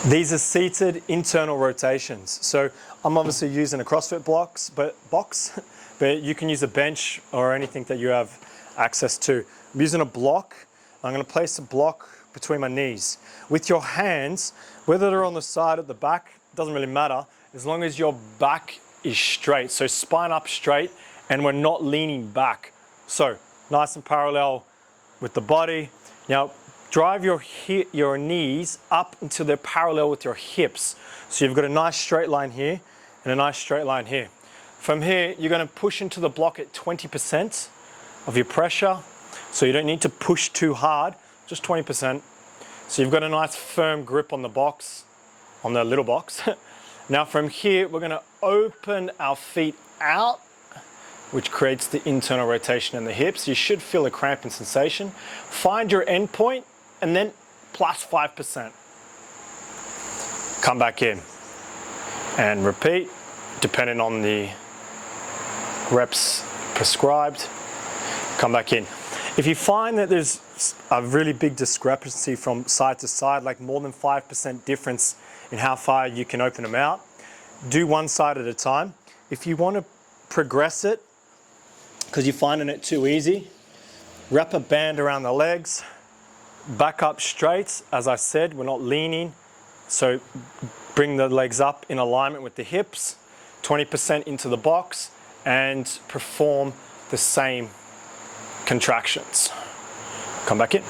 These are seated internal rotations. So I'm obviously using a CrossFit box, but you can use a bench or anything that you have access to. I'm using a block. I'm going to place a block between my knees. With your hands, whether they're on the side or the back, doesn't really matter, as long as your back is straight. So spine up straight, and we're not leaning back. So nice and parallel with the body. Now, drive your knees up until they're parallel with your hips. So you've got a nice straight line here and a nice straight line here. From here, you're going to push into the block at 20% of your pressure. So you don't need to push too hard, just 20%. So you've got a nice firm grip on the box, on the little box. Now from here, we're going to open our feet out, which creates the internal rotation in the hips. You should feel a cramping sensation. Find your end point and then plus 5%. Come back in and repeat, depending on the reps prescribed. Come back in. If you find that there's a really big discrepancy from side to side, like more than 5% difference in how far you can open them out, do one side at a time. If you want to progress it, because you're finding it too easy, wrap a band around the legs, back up straight. As I said, we're not leaning, so bring the legs up in alignment with the hips, 20% into the box, and perform the same contractions. Come back in.